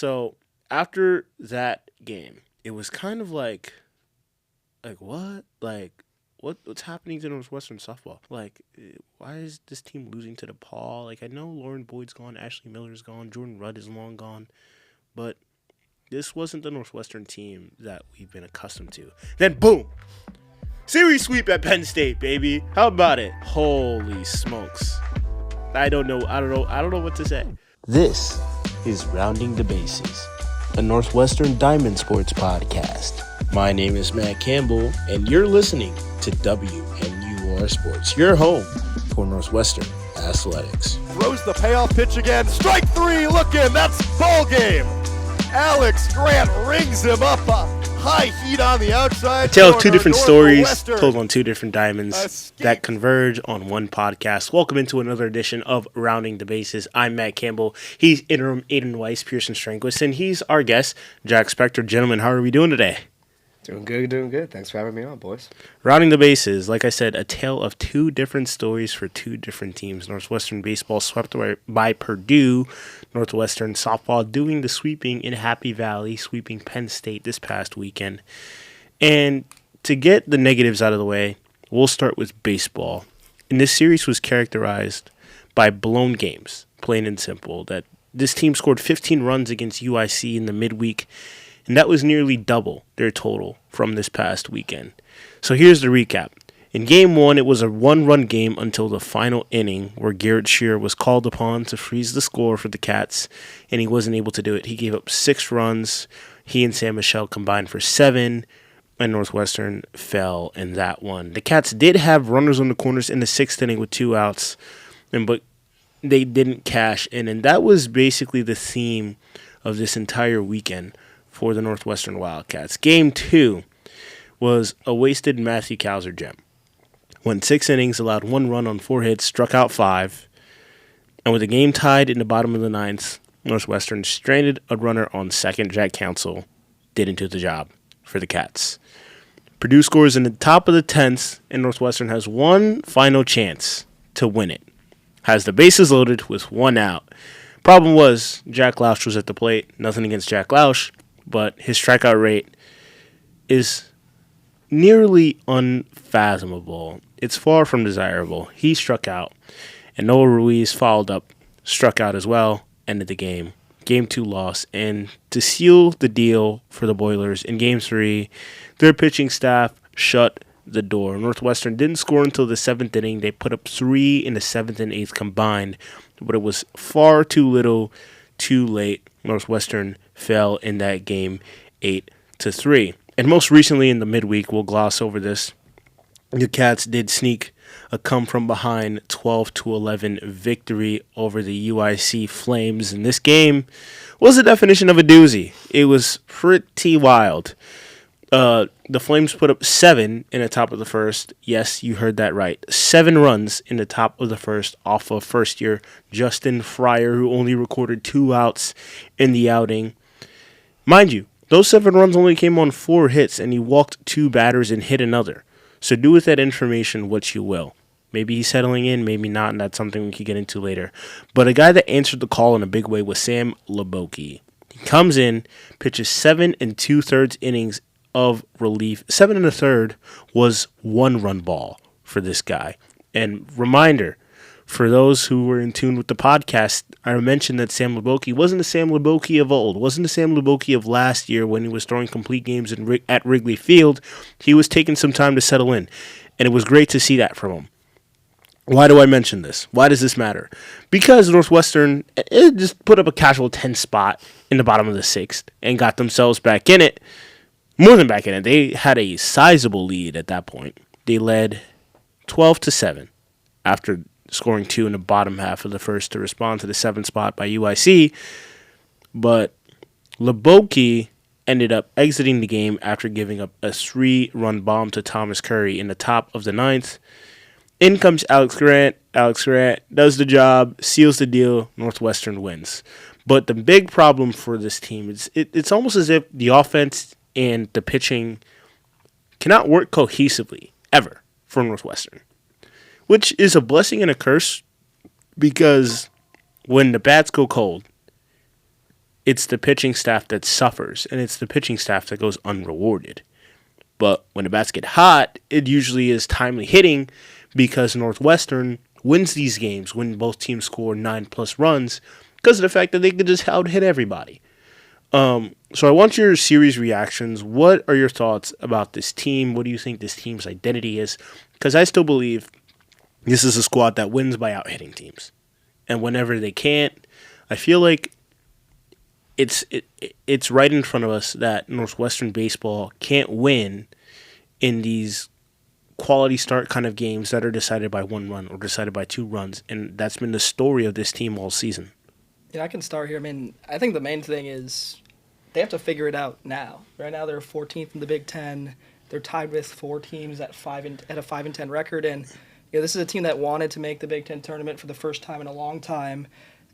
So after that game, it was kind of what? What's happening to Northwestern softball? Why is this team losing to DePaul? I know Lauren Boyd's gone, Ashley Miller's gone, Jordan Rudd is long gone, but this wasn't the Northwestern team that we've been accustomed to. Then boom, series sweep at Penn State, baby. How about it? Holy smokes! I don't know what to say. This is Rounding the Bases, a Northwestern Diamond Sports podcast. My name is Matt Campbell, and you're listening to WNUR Sports, your home for Northwestern athletics. Throws the payoff pitch again. Strike three, looking. That's ball game. Alex Grant rings him up. High heat on the outside. A tale of two different stories told on two different diamonds that converge on one podcast. Welcome into another edition of Rounding the Bases. I'm Matt Campbell. He's interim Aiden Weiss, Pierson Strandquist, and he's our guest, Jack Spector. Gentlemen, how are we doing today? Doing good. Thanks for having me on, boys. Rounding the Bases, like I said, a tale of two different stories for two different teams. Northwestern baseball swept by Purdue. Northwestern softball doing the sweeping in Happy Valley, sweeping Penn State this past weekend. And to get the negatives out of the way, we'll start with baseball. And this series was characterized by blown games, plain and simple. That this team scored 15 runs against UIC in the midweek, and that was nearly double their total from this past weekend. So here's the recap. In Game 1, it was a one-run game until the final inning where Garrett Shearer was called upon to freeze the score for the Cats, and he wasn't able to do it. He gave up 6 runs. He and Sam Michelle combined for 7, and Northwestern fell in that one. The Cats did have runners on the corners in the 6th inning with 2 outs, but they didn't cash in, and that was basically the theme of this entire weekend for the Northwestern Wildcats. Game 2 was a wasted Matthew Kauser gem. Went 6 innings, allowed 1 run on 4 hits, struck out 5. And with the game tied in the bottom of the 9th, Northwestern stranded a runner on second. Jack Council didn't do the job for the Cats. Purdue scores in the top of the 10th, and Northwestern has one final chance to win it. Has the bases loaded with 1 out. Problem was, Jack Lausch was at the plate. Nothing against Jack Lausch, but his strikeout rate is nearly unfathomable. It's far from desirable. He struck out, and Noah Ruiz followed up, struck out as well, ended the game. Game 2 loss, and to seal the deal for the Boilers in Game 3, their pitching staff shut the door. Northwestern didn't score until the 7th inning. They put up 3 in the 7th and 8th combined, but it was far too little, too late. Northwestern fell in that game 8-3. And most recently in the midweek, we'll gloss over this, the Cats did sneak a come-from-behind 12-11 victory over the UIC Flames. And this game was the definition of a doozy. It was pretty wild. The Flames put up 7 in the top of the first. Yes, you heard that right. 7 runs in the top of the first off of first-year Justin Fryer, who only recorded 2 outs in the outing. Mind you, those 7 runs only came on 4 hits, and he walked 2 batters and hit another. So do with that information what you will. Maybe he's settling in, maybe not, and that's something we can get into later. But a guy that answered the call in a big way was Sam Leboki. He comes in, pitches 7 2/3 innings of relief. 7 1/3 was 1-run ball for this guy. And reminder, for those who were in tune with the podcast, I mentioned that Sam Leboki wasn't the Sam Leboki of old, wasn't the Sam Leboki of last year when he was throwing complete games at Wrigley Field. He was taking some time to settle in, and it was great to see that from him. Why do I mention this? Why does this matter? Because Northwestern just put up a casual 10 spot in the bottom of the 6th and got themselves back in it. More than back in it. They had a sizable lead at that point. They led 12-7 after scoring 2 in the bottom half of the first to respond to the 7th spot by UIC. But Leboki ended up exiting the game after giving up a 3-run bomb to Thomas Curry in the top of the 9th. In comes Alex Grant. Alex Grant does the job, seals the deal. Northwestern wins. But the big problem for this team is it's almost as if the offense and the pitching cannot work cohesively ever for Northwestern, which is a blessing and a curse because when the bats go cold, it's the pitching staff that suffers, and it's the pitching staff that goes unrewarded. But when the bats get hot, it usually is timely hitting because Northwestern wins these games when both teams score 9+ runs because of the fact that they can just out-hit everybody. So I want your series reactions. What are your thoughts about this team? What do you think this team's identity is? Because I still believe this is a squad that wins by out-hitting teams. And whenever they can't, I feel like it's right in front of us that Northwestern baseball can't win in these quality start kind of games that are decided by 1 run or decided by 2 runs. And that's been the story of this team all season. Yeah, I can start here. I mean, I think the main thing is they have to figure it out now. Right now, they're 14th in the Big Ten. They're tied with 4 teams at a 5-10 record, and this is a team that wanted to make the Big Ten tournament for the first time in a long time,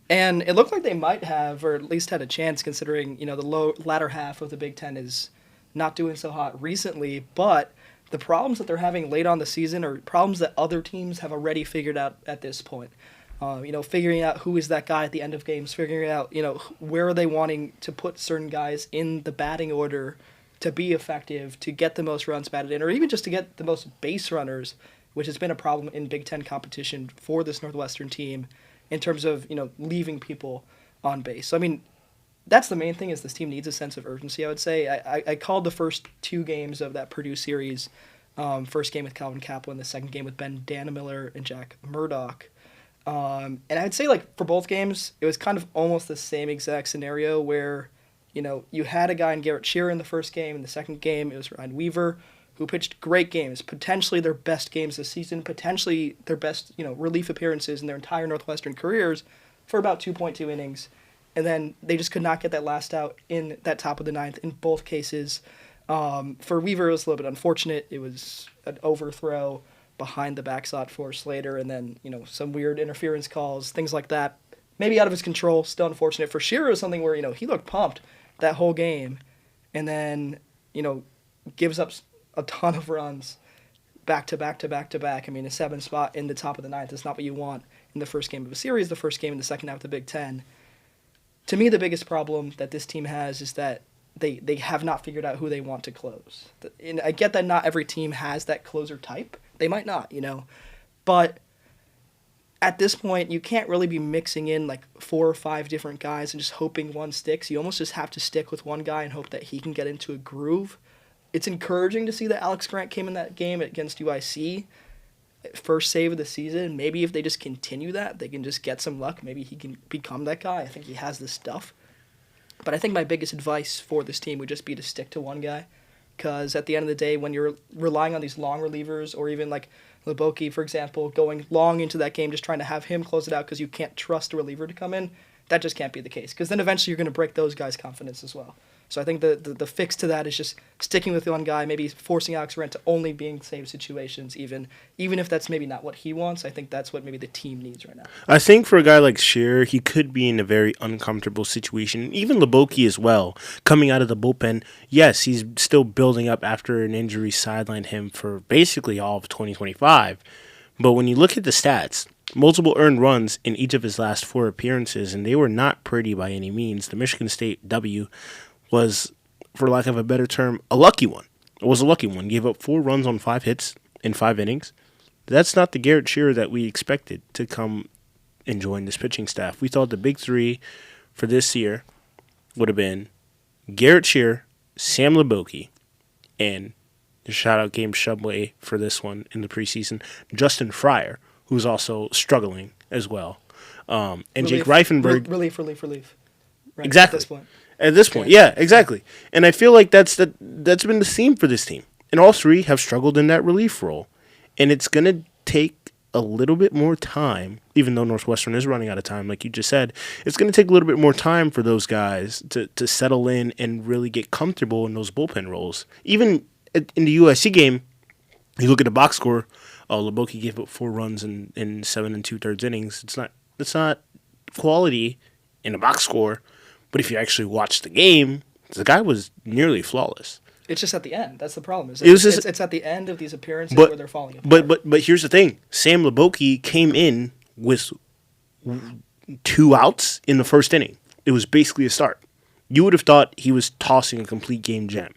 and it looked like they might have, or at least had a chance, considering the latter half of the Big Ten is not doing so hot recently. But the problems that they're having late on the season are problems that other teams have already figured out at this point. Figuring out who is that guy at the end of games, figuring out, where are they wanting to put certain guys in the batting order to be effective, to get the most runs batted in, or even just to get the most base runners, which has been a problem in Big Ten competition for this Northwestern team in terms of, leaving people on base. So, I mean, that's the main thing is this team needs a sense of urgency, I would say. I called the first 2 games of that Purdue series, first game with Calvin Kaplan, the second game with Ben Dannemiller and Jack Murdoch. And I'd say, for both games, it was kind of almost the same exact scenario where, you had a guy in Garrett Shearer in the first game. In the second game, it was Ryan Weaver, who pitched great games, potentially their best games this season, potentially their best, relief appearances in their entire Northwestern careers for about 2.2 innings. And then they just could not get that last out in that top of the 9th in both cases. For Weaver, it was a little bit unfortunate. It was an overthrow behind the backstop for Slater, and then, some weird interference calls, things like that. Maybe out of his control, still unfortunate. For Shearer, it was something where, he looked pumped that whole game, and then, gives up a ton of runs back to back to back to back. I mean, a 7 spot in the top of the 9th is not what you want in the first game of a series, the first game in the second half of the Big Ten. To me, the biggest problem that this team has is that they have not figured out who they want to close. And I get that not every team has that closer type. They might not, but at this point, you can't really be mixing in 4 or 5 different guys and just hoping one sticks. You almost just have to stick with one guy and hope that he can get into a groove. It's encouraging to see that Alex Grant came in that game against UIC, first save of the season. Maybe if they just continue that, they can just get some luck. Maybe he can become that guy. I think he has the stuff. But I think my biggest advice for this team would just be to stick to one guy. Because at the end of the day, when you're relying on these long relievers, or even Leboki, for example, going long into that game, just trying to have him close it out because you can't trust a reliever to come in, that just can't be the case. Because then eventually you're going to break those guys' confidence as well. So I think the fix to that is just sticking with one guy, maybe forcing Alex Grant to only be in save situations, even if that's maybe not what he wants. I think that's what maybe the team needs right now. I think for a guy like Shearer, he could be in a very uncomfortable situation. Even Leboki as well, coming out of the bullpen. Yes, he's still building up after an injury sidelined him for basically all of 2025. But when you look at the stats, multiple earned runs in each of his last 4 appearances, and they were not pretty by any means. The Michigan State W was, for lack of a better term, a lucky one. It was a lucky one. Gave up 4 runs on 5 hits in 5 innings. That's not the Garrett Shearer that we expected to come and join this pitching staff. We thought the big 3 for this year would have been Garrett Shearer, Sam Leboki, and the shout-out game Shubway for this one in the preseason, Justin Fryer, who's also struggling as well. And Jake Reifenberg. Relief. Right, exactly. At this point, yeah, exactly. And I feel like that's been the theme for this team. And all 3 have struggled in that relief role. And it's going to take a little bit more time, even though Northwestern is running out of time, like you just said. It's going to take a little bit more time for those guys to settle in and really get comfortable in those bullpen roles. Even in the USC game, you look at the box score, Leboki gave up 4 runs in 7 2/3 innings. It's not quality in a box score. But if you actually watch the game, the guy was nearly flawless. It's just at the end. That's the problem. It's at the end of these appearances where they're falling apart. But here's the thing. Sam Leboki came in with 2 outs in the first inning. It was basically a start. you would have thought he was tossing a complete game gem.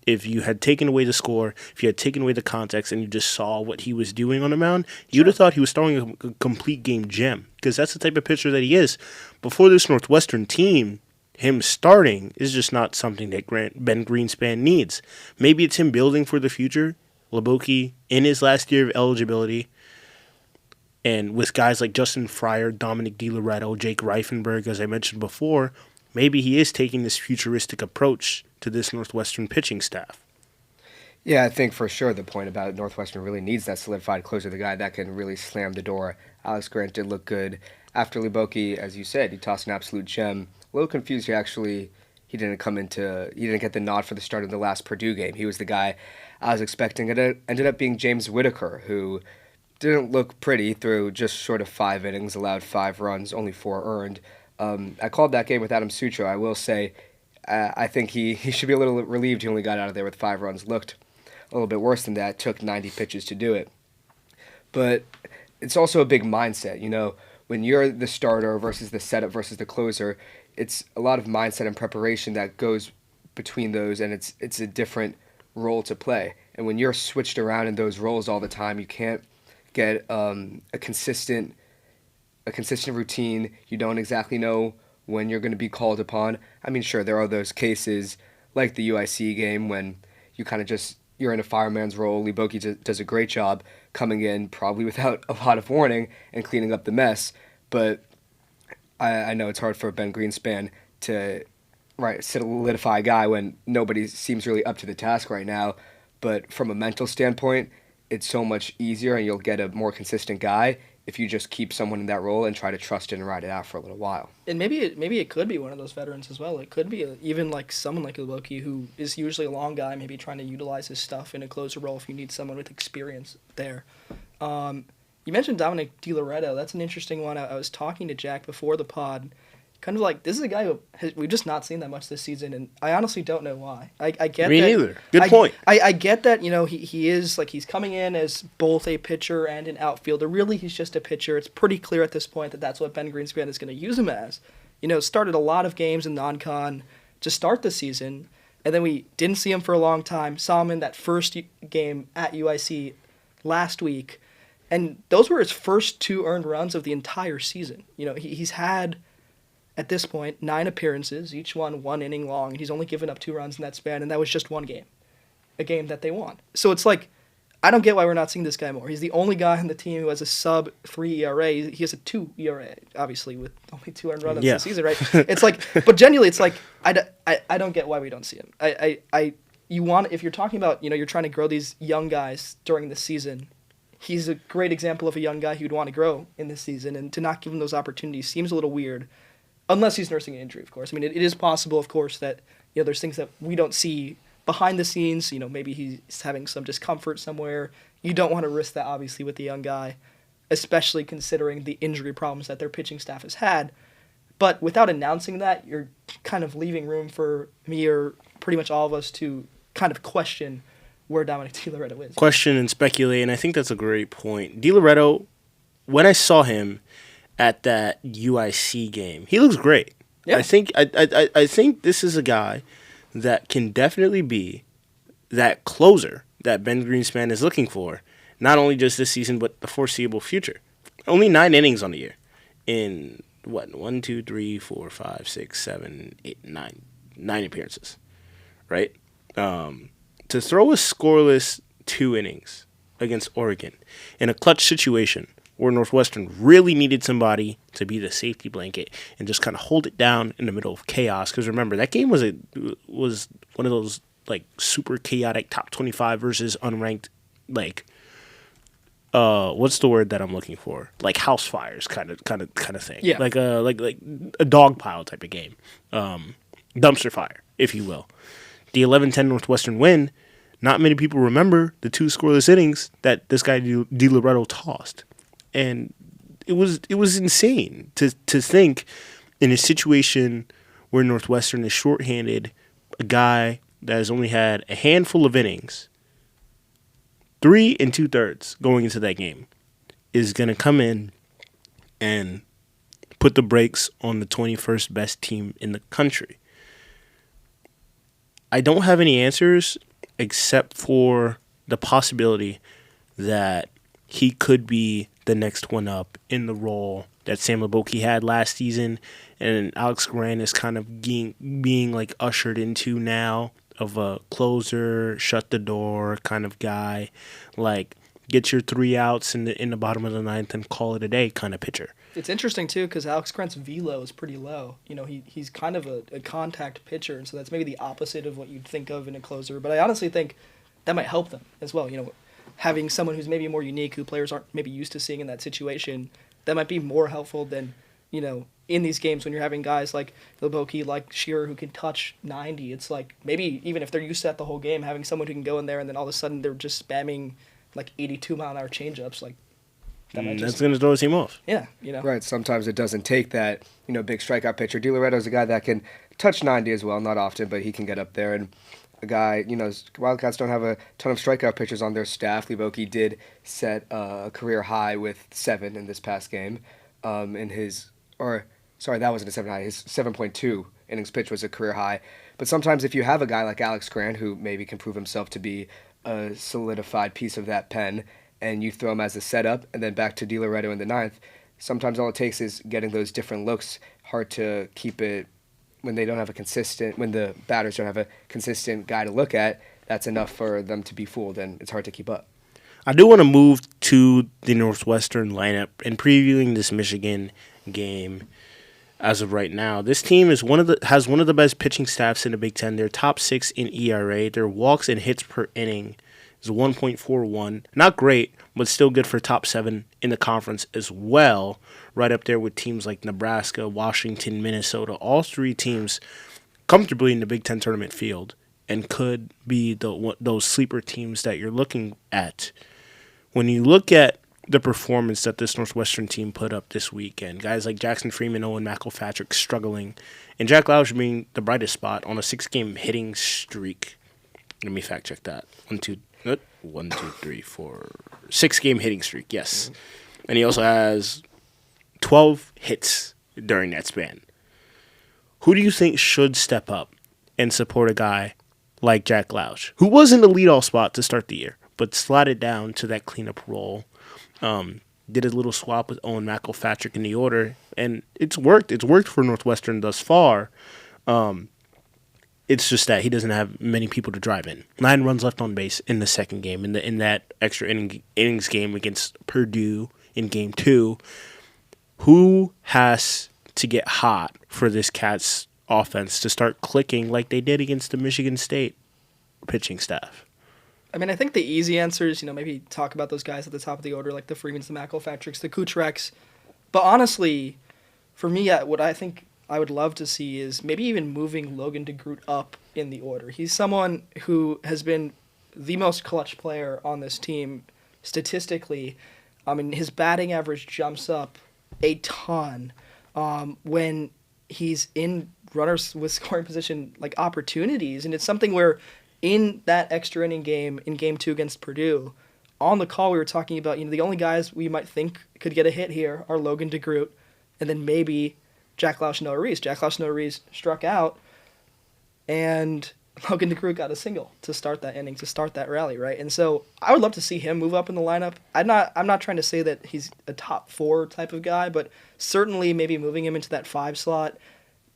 If you had taken away the score, if you had taken away the context, and you just saw what he was doing on the mound, you'd have thought he was throwing a complete game gem, because that's the type of pitcher that he is. Before this Northwestern team, him starting is just not something that Ben Greenspan needs. Maybe it's him building for the future. Liboki in his last year of eligibility, and with guys like Justin Fryer, Dominic DiLoretto, Jake Reifenberg, as I mentioned before, maybe he is taking this futuristic approach to this Northwestern pitching staff. Yeah, I think for sure the point about Northwestern really needs that solidified closer, the guy that can really slam the door. Alex Grant did look good. After Liboki, as you said, he tossed an absolute gem. A little confused he didn't get the nod for the start of the last Purdue game. He was the guy I was expecting. It ended up being James Whitaker, who didn't look pretty through just short of 5 innings, allowed 5 runs, only 4 earned. I called that game with Adam Sutro. I will say I think he should be a little relieved he only got out of there with 5 runs. Looked a little bit worse than that. Took 90 pitches to do it. But it's also a big mindset. When you're the starter versus the setup versus the closer, it's a lot of mindset and preparation that goes between those, and it's a different role to play. And when you're switched around in those roles all the time, you can't get a consistent routine. You don't exactly know when you're going to be called upon. I mean, sure, there are those cases like the UIC game when you kind of you're in a fireman's role. Liboki does a great job coming in probably without a lot of warning and cleaning up the mess. But I know it's hard for Ben Greenspan to solidify a guy when nobody seems really up to the task right now. But from a mental standpoint, it's so much easier, and you'll get a more consistent guy if you just keep someone in that role and try to trust it and ride it out for a little while. And maybe it could be one of those veterans as well. It could be even like someone like Liboki, who is usually a long guy, maybe trying to utilize his stuff in a closer role if you need someone with experience there. You mentioned Dominic DiLoretto. That's an interesting one. I was talking to Jack before the pod. Kind of like, this is a guy we've just not seen that much this season, and I honestly don't know why. I get Me that. neither. Good point. I get that, he is, like, he's coming in as both a pitcher and an outfielder. Really, he's just a pitcher. It's pretty clear at this point that that's what Ben Greenspan is going to use him as. Started a lot of games in non-con to start the season, and then we didn't see him for a long time. Saw him in that first game at UIC last week, and those were his first 2 earned runs of the entire season. He's had, at this point, 9 appearances, each one 1 inning long, and he's only given up 2 runs in that span, and that was just one game, a game that they won. So it's like, I don't get why we're not seeing this guy more. He's the only guy on the team who has a sub-3 ERA. He has a 2 ERA, obviously, with only 2 earned runs in the season, right? It's like, but genuinely, it's like, I don't get why we don't see him. If you're talking about, you're trying to grow these young guys during the season, he's a great example of a young guy who'd want to grow in this season, and to not give him those opportunities seems a little weird. Unless he's nursing an injury, of course. I mean, it is possible, of course, that there's things that we don't see behind the scenes. Maybe he's having some discomfort somewhere. You don't want to risk that, obviously, with the young guy, especially considering the injury problems that their pitching staff has had. But without announcing that, you're kind of leaving room for me or pretty much all of us to kind of question where Dominic DiLoretto is. Question and speculate, and I think that's a great point. DiLoretto, when I saw him at that UIC game, he looks great. Yeah. I think this is a guy that can definitely be that closer that Ben Greenspan is looking for, not only just this season but the foreseeable future. Only 9 innings on the year in 1, 2, 3, 4, 5, 6, 7, 8, 9 appearances, right? To throw a scoreless 2 innings against Oregon in a clutch situation where Northwestern really needed somebody to be the safety blanket and just kind of hold it down in the middle of chaos. Because remember, that game was one of those like super chaotic top 25 versus unranked, like what's the word that I'm looking for? Like house fires kind of thing. Yeah. Like a dog pile type of game, dumpster fire, if you will. The 11-10 Northwestern win. Not many people remember the 2 scoreless innings that this guy DiLoretto tossed. And it was insane to think in a situation where Northwestern is shorthanded, a guy that has only had a handful of innings, 3 2/3 going into that game, is going to come in and put the brakes on the 21st best team in the country. I don't have any answers except for the possibility that he could be the next one up in the role that Sam Leboke had last season, and Alex Grant is kind of being like ushered into now of a closer, shut the door kind of guy, like get your 3 outs in the bottom of the ninth and call it a day kind of pitcher. It's interesting, too, because Alex Grant's velo is pretty low. You know, he's kind of a contact pitcher, and so that's maybe the opposite of what you'd think of in a closer. But I honestly think that might help them as well. You know, having someone who's maybe more unique, who players aren't maybe used to seeing in that situation, that might be more helpful than, you know, in these games when you're having guys like Leboke, like Shearer, who can touch 90. It's like maybe even if they're used to that the whole game, having someone who can go in there and then all of a sudden they're just spamming like 82-mile-an-hour changeups, like, that's going to throw his team off. Yeah, you know. Right, sometimes it doesn't take that, big strikeout pitcher. DiLoretto's a guy that can touch 90 as well, not often, but he can get up there. And a guy, Wildcats don't have a ton of strikeout pitchers on their staff. Leboke did set a career high with 7 in this past game. That wasn't a 7 high. His 7.2 innings pitch was a career high. But sometimes if you have a guy like Alex Grant, who maybe can prove himself to be a solidified piece of that pen, and you throw him as a setup, and then back to DiLoretto in the ninth, sometimes all it takes is getting those different looks. Hard to keep it when they don't have when the batters don't have a consistent guy to look at. That's enough for them to be fooled, and it's hard to keep up. I do want to move to the Northwestern lineup and previewing this Michigan game. As of right now, this team has one of the best pitching staffs in the Big Ten. They're top 6 in ERA. Their walks and hits per inning is 1.41. Not great, but still good for top 7 in the conference as well. Right up there with teams like Nebraska, Washington, Minnesota. All 3 teams comfortably in the Big Ten tournament field and could be those sleeper teams that you're looking at. When you look at the performance that this Northwestern team put up this weekend, guys like Jackson Freeman, Owen McElpatrick struggling, and Jack Lausch being the brightest spot on a 6-game hitting streak. Let me fact check that. 6-game hitting streak, yes. And he also has 12 hits during that span. Who do you think should step up and support a guy like Jack Lausch, who was in the leadoff spot to start the year, but slotted down to that cleanup role? Did a little swap with Owen McElpatrick in the order, and it's worked. It's worked for Northwestern thus far. It's just that he doesn't have many people to drive in. 9 runs left on base in the second game. In that extra innings game against Purdue in Game 2, who has to get hot for this Cats offense to start clicking like they did against the Michigan State pitching staff? I mean, I think the easy answer is, maybe talk about those guys at the top of the order, like the Freemans, the McElpatricks, the Kucheraks. But honestly, for me, what I think I would love to see is maybe even moving Logan DeGroot up in the order. He's someone who has been the most clutch player on this team statistically. I mean, his batting average jumps up a ton when he's in runners with scoring position like opportunities, and it's something where in that extra inning game in Game 2 against Purdue, on the call we were talking about, the only guys we might think could get a hit here are Logan DeGroot and then maybe Jack Lausch, Noah Reese. Jack Lausch, Noah Reese struck out, and Logan DeGroot got a single to start that inning, to start that rally, right? And so I would love to see him move up in the lineup. I'm not trying to say that he's a top 4 type of guy, but certainly maybe moving him into that 5 slot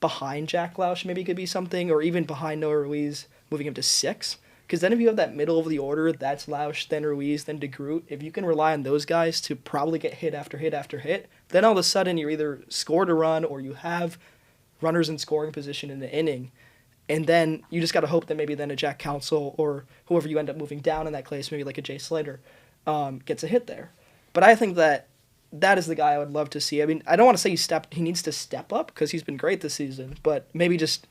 behind Jack Lausch maybe could be something, or even behind Noah Ruiz, moving him to 6. Because then if you have that middle of the order, that's Lausch, then Ruiz, then DeGroot, if you can rely on those guys to probably get hit after hit after hit, then all of a sudden you're either scored a run or you have runners in scoring position in the inning. And then you just got to hope that maybe then a Jack Counsell or whoever you end up moving down in that case, maybe like a Jay Slater, gets a hit there. But I think that is the guy I would love to see. I mean, I don't want to say he needs to step up because he's been great this season, but maybe just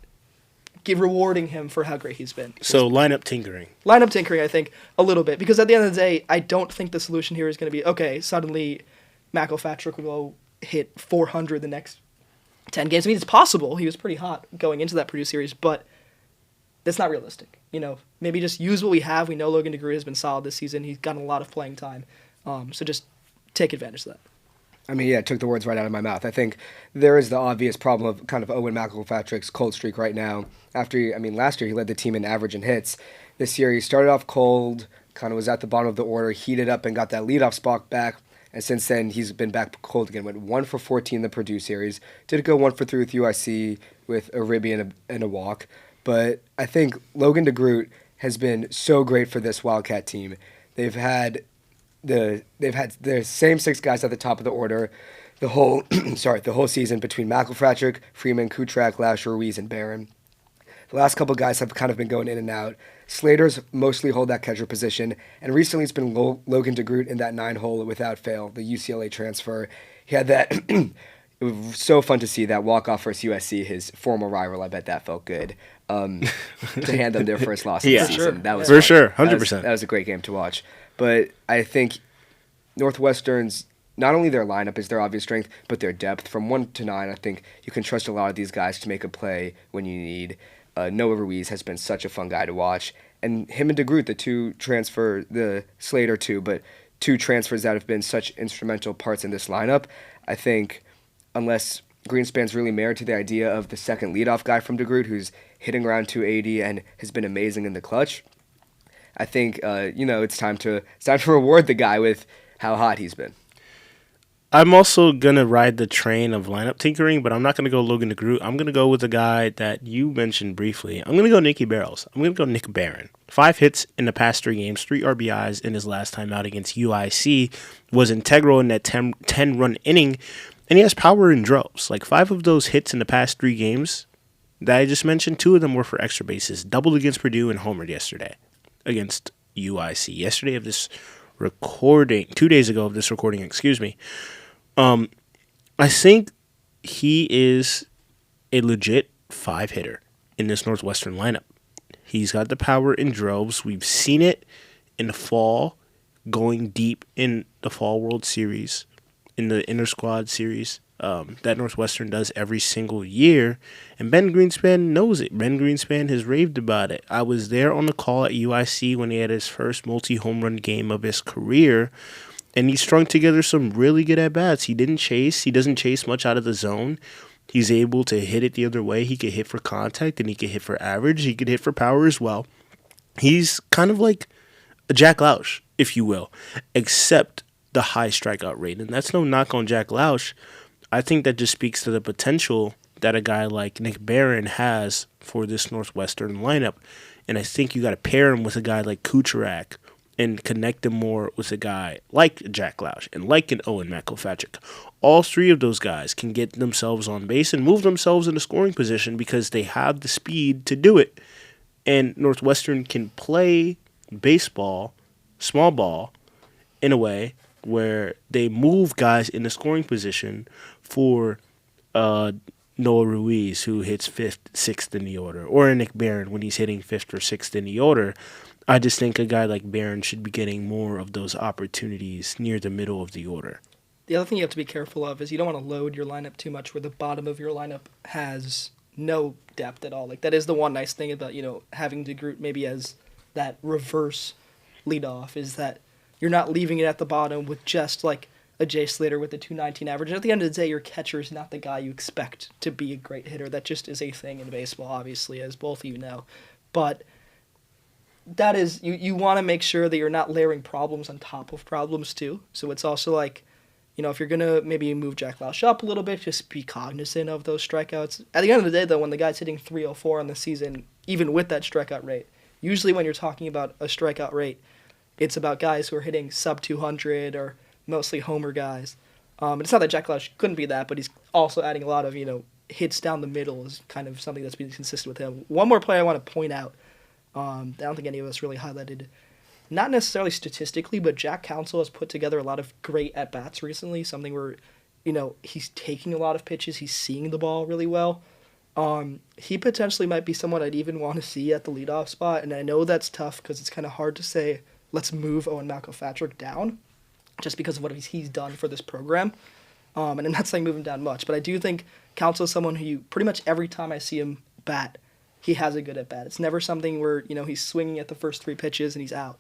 rewarding him for how great he's been. So lineup tinkering. Lineup tinkering, I think, a little bit. Because at the end of the day, I don't think the solution here is going to be, okay, suddenly McElpatrick will go hit 400 the next 10 games. I mean, it's possible. He was pretty hot going into that Purdue series, but that's not realistic. Maybe just use what we have. We know Logan DeGroot has been solid this season. He's gotten a lot of playing time. So just take advantage of that. I mean, yeah, it took the words right out of my mouth. I think there is the obvious problem of kind of Owen McElpatrick's cold streak right now. Last year he led the team in average and hits. This year he started off cold, kind of was at the bottom of the order, heated up and got that leadoff spot back. And since then, he's been back cold again. Went 1 for 14 in the Purdue series. Did go 1 for 3 with UIC with a ribby and a walk. But I think Logan DeGroot has been so great for this Wildcat team. They've had the same 6 guys at the top of the order the whole the whole season between McElpatrick, Freeman, Kutrak, Lasher, Ruiz, and Barron. The last couple guys have kind of been going in and out. Slater's mostly hold that catcher position, and recently it's been Logan DeGroot in that 9-hole without fail, the UCLA transfer. He had that. It was so fun to see that walk-off versus USC, his former rival. I bet that felt good to hand them their first loss of the season. Sure. That was for fun. sure, 100%. That was a great game to watch. But I think Northwestern's, not only their lineup is their obvious strength, but their depth. From 1 to 9, I think you can trust a lot of these guys to make a play when you need. Noah Ruiz has been such a fun guy to watch. And him and DeGroot, the Slater too, but 2 transfers that have been such instrumental parts in this lineup. I think unless Greenspan's really married to the idea of the second leadoff guy from DeGroot, who's hitting around 280 and has been amazing in the clutch, I think it's time to reward the guy with how hot he's been. I'm also going to ride the train of lineup tinkering, but I'm not going to go Logan DeGroot. I'm going to go with a guy that you mentioned briefly. I'm going to go Nicky Barrels. I'm going to go Nick Barron. 5 hits in the past 3 games, 3 RBIs in his last time out against UIC, was integral in that 10-run inning, and he has power in droves. Like 5 of those hits in the past 3 games that I just mentioned, 2 of them were for extra bases. Doubled against Purdue and homered yesterday against UIC. Yesterday of this recording, 2 days ago of this recording, excuse me. I think he is a legit 5-hitter in this Northwestern lineup. He's got the power in droves. We've seen it in the fall, going deep in the Fall World Series, in the Inter-Squad Series that Northwestern does every single year, and Ben Greenspan knows it. Ben Greenspan has raved about it. I was there on the call at UIC when he had his first multi-home run game of his career, and he strung together some really good at-bats. He doesn't chase much out of the zone. He's able to hit it the other way. He could hit for contact, and he could hit for average. He could hit for power as well. He's kind of like a Jack Lausch, if you will, except the high strikeout rate. And that's no knock on Jack Lausch. I think that just speaks to the potential that a guy like Nick Barron has for this Northwestern lineup. And I think you got to pair him with a guy like Kucherak and connect him more with a guy like Jack Lausch and like an Owen McElpatrick. All 3 of those guys can get themselves on base and move themselves into scoring position because they have the speed to do it. And Northwestern can play baseball, small ball, in a way where they move guys into scoring position for Noah Ruiz, who hits 5th, 6th in the order, or Nick Barron when he's hitting 5th or 6th in the order. I just think a guy like Barron should be getting more of those opportunities near the middle of the order. The other thing you have to be careful of is you don't want to load your lineup too much where the bottom of your lineup has no depth at all. Like that is the one nice thing about, having DeGroot maybe as that reverse leadoff is that you're not leaving it at the bottom with just like a Jay Slater with a 219 average. And at the end of the day, your catcher is not the guy you expect to be a great hitter. That just is a thing in baseball, obviously, as both of you know. But that is, you want to make sure that you're not layering problems on top of problems too. So it's also like, if you're going to maybe move Jack Lausch up a little bit, just be cognizant of those strikeouts. At the end of the day, though, when the guy's hitting 304 on the season, even with that strikeout rate, usually when you're talking about a strikeout rate, it's about guys who are hitting sub 200 or mostly homer guys. It's not that Jack Lausch couldn't be that, but he's also adding a lot of, hits down the middle is kind of something that's been consistent with him. One more player I want to point out, I don't think any of us really highlighted, not necessarily statistically, but Jack Counsell has put together a lot of great at-bats recently, something where, he's taking a lot of pitches, he's seeing the ball really well. He potentially might be someone I'd even want to see at the leadoff spot, and I know that's tough because it's kind of hard to say, let's move Owen McElpatrick down, just because of what he's done for this program. And I'm not saying move him down much, but I do think Counsell is someone who pretty much every time I see him bat, he has a good at-bat. It's never something where, he's swinging at the first 3 pitches and he's out.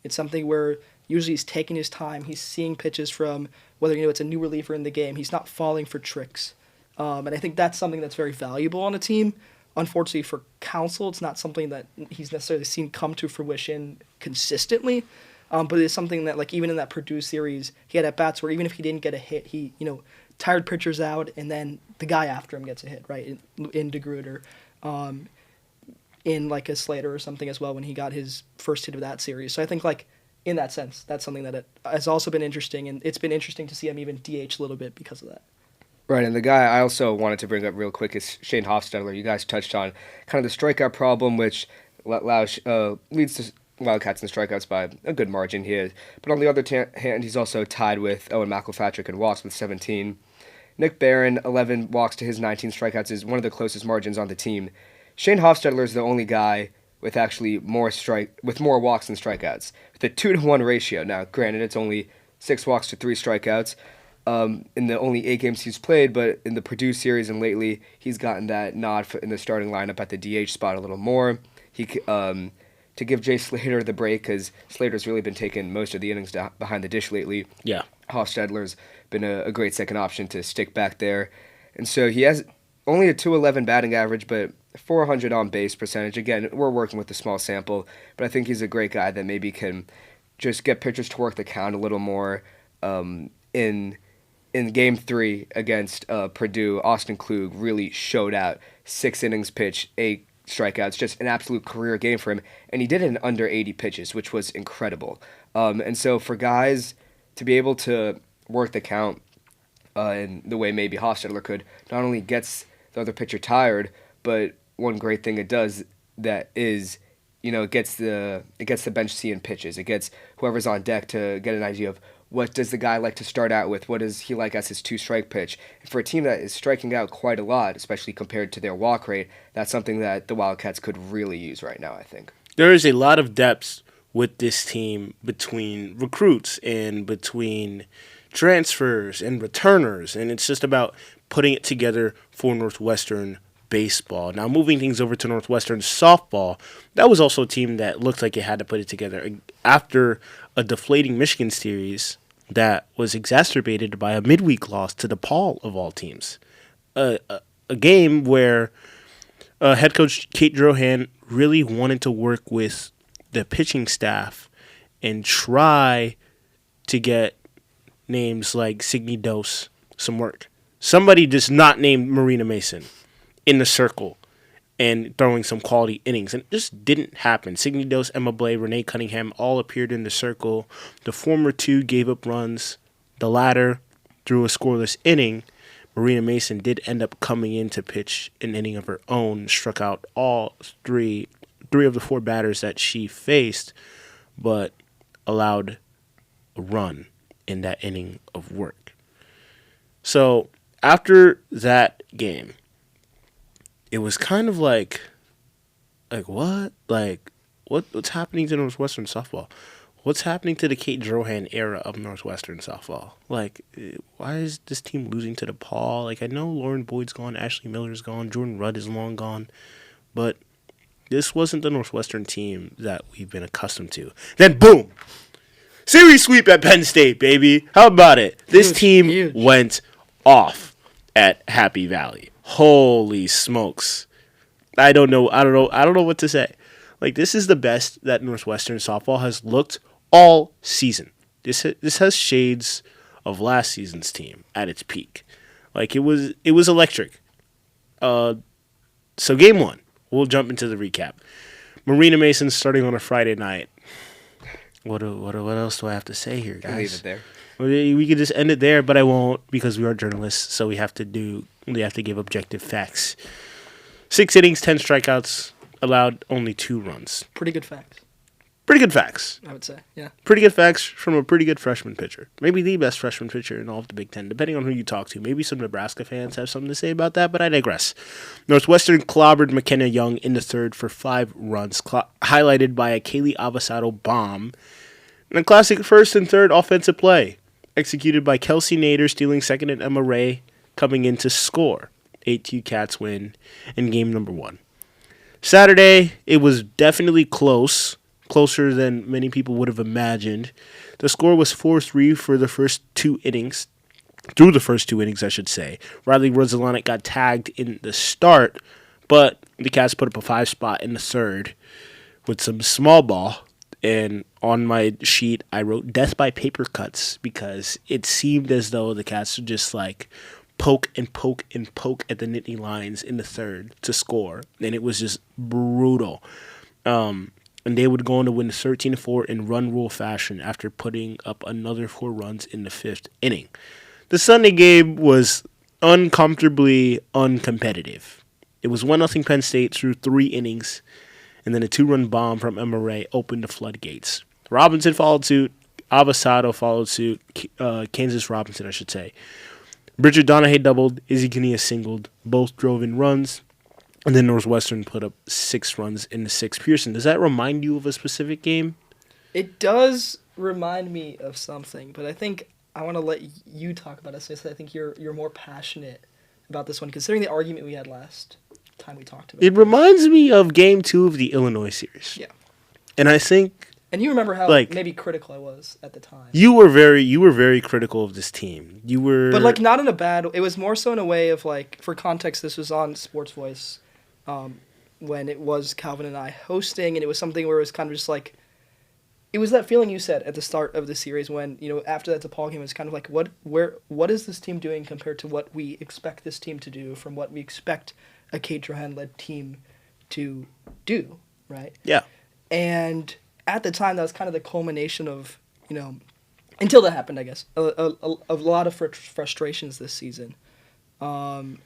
It's something where, Usually he's taking his time. He's seeing pitches from whether it's a new reliever in the game. He's not falling for tricks. And I think that's something that's very valuable on a team. Unfortunately for Counsell, it's not something that he's necessarily seen come to fruition consistently. But it's something that, like, even in that Purdue series, he had at-bats where even if he didn't get a hit, he, tired pitchers out, and then the guy after him gets a hit, right, in DeGrooter, in, like, a Slater or something as well when he got his first hit of that series. So I think, like, in that sense, that's something that has also been interesting, and it's been interesting to see him even DH a little bit because of that. Right, and the guy I also wanted to bring up real quick is Shane Hofstadler. You guys touched on kind of the strikeout problem, which leads to Wildcats in strikeouts by a good margin here. But on the other hand, he's also tied with Owen McElpatrick in walks with 17. Nick Barron, 11 walks to his 19 strikeouts, is one of the closest margins on the team. Shane Hofstadler is the only guy with actually more walks than strikeouts, with a 2-to-1 ratio. Now, granted, it's only 6 walks to 3 strikeouts in the only 8 games he's played, but in the Purdue series and lately, he's gotten that nod in the starting lineup at the DH spot a little more. To give Jay Slater the break, because Slater's really been taking most of the innings behind the dish lately. Yeah. Hofstadler's been a great second option to stick back there. And so he has only a .211 batting average, but 400 on-base percentage. Again, we're working with a small sample, but I think he's a great guy that maybe can just get pitchers to work the count a little more. In Game 3 against Purdue, Austin Klug really showed out. 6 innings pitched, 8 strikeouts, just an absolute career game for him, and he did it in under 80 pitches, which was incredible. And so for guys to be able to work the count in the way maybe Hofstadler could, not only gets the other pitcher tired, but one great thing it does that is, it gets the bench seeing pitches. It gets whoever's on deck to get an idea of what does the guy like to start out with? What does he like as his 2-strike pitch? And for a team that is striking out quite a lot, especially compared to their walk rate, that's something that the Wildcats could really use right now, I think. There is a lot of depth with this team between recruits and between transfers and returners, and it's just about putting it together for Northwestern baseball. Now, moving things over to Northwestern softball, that was also a team that looked like it had to put it together after a deflating Michigan series that was exacerbated by a midweek loss to DePaul of all teams. A game where head coach Kate Drohan really wanted to work with the pitching staff and try to get names like Signy Dose some work. Somebody just not named Marina Mason in the circle and throwing some quality innings. And it just didn't happen. Signy Dose, Emma Blay, Renee Cunningham all appeared in the circle. The former two gave up runs. The latter threw a scoreless inning. Marina Mason did end up coming in to pitch an inning of her own, struck out all three of the 4 batters that she faced, but allowed a run in that inning of work. So after that game, it was kind of like what? What's happening to Northwestern softball? What's happening to the Kate Drohan era of Northwestern softball? Why is this team losing to DePaul? I know Lauren Boyd's gone, Ashley Miller's gone, Jordan Rudd is long gone, but this wasn't the Northwestern team that we've been accustomed to. Then boom! Series sweep at Penn State, baby. How about it? This team went off at Happy Valley. Holy smokes. I don't know what to say. This is the best that Northwestern softball has looked all season. This has shades of last season's team at its peak. It was electric. So game 1, we'll jump into the recap. Marina Mason starting on a Friday night. What else do I have to say here, guys? Leave it there. We could just end it there, but I won't because we are journalists, so we have to give objective facts. 6 innings, 10 strikeouts, allowed only 2 runs. Pretty good facts. Pretty good facts. I would say, yeah. Pretty good facts from a pretty good freshman pitcher. Maybe the best freshman pitcher in all of the Big Ten, depending on who you talk to. Maybe some Nebraska fans have something to say about that, but I digress. Northwestern clobbered McKenna Young in the 3rd for 5 runs, highlighted by a Kaylee Avasado bomb and a classic 1st and 3rd offensive play, executed by Kelsey Nader, stealing 2nd, and Emma Ray coming in to score. 8-2 Cats win in game number 1. Saturday, it was definitely close closer than many people would have imagined. The score was 4-3 for the first 2 innings. Through the first 2 innings, I should say. Riley Rosalanek got tagged in the start, but the Cats put up a 5 spot in the third with some small ball. And on my sheet, I wrote death by paper cuts because it seemed as though the Cats would just like poke and poke and poke at the Nittany Lions in the third to score. And it was just brutal. And they would go on to win 13-4 in run rule fashion after putting up another 4 runs in the 5th inning. The Sunday game was uncomfortably uncompetitive. It was 1-0 Penn State through 3 innings, and then a 2-run bomb from MRA opened the floodgates. Robinson followed suit. Avasado followed suit. Kansas Robinson, I should say. Bridget Donahue doubled. Izzy Kania singled. Both drove in runs. And then Northwestern put up 6 runs in the 6th. Pierson, does that remind you of a specific game? It does remind me of something, but I think I want to let you talk about it since I think you're more passionate about this one, considering the argument we had last time we talked about it. It reminds me of Game 2 of the Illinois series. Yeah. And I think... And you remember how maybe critical I was at the time. You were very critical of this team. You were... But, like, not in a bad... It was more so in a way of, like, for context, this was on Sports Voice when it was Calvin and I hosting, and it was something where it was kind of just, like... It was that feeling you said at the start of the series when, you know, after that DePaul game, it's kind of like, what is this team doing compared to what we expect this team to do from what we expect a Kate Drohan-led team to do, right? Yeah. And at the time, that was kind of the culmination of, you know, until that happened, I guess, a lot of frustrations this season. But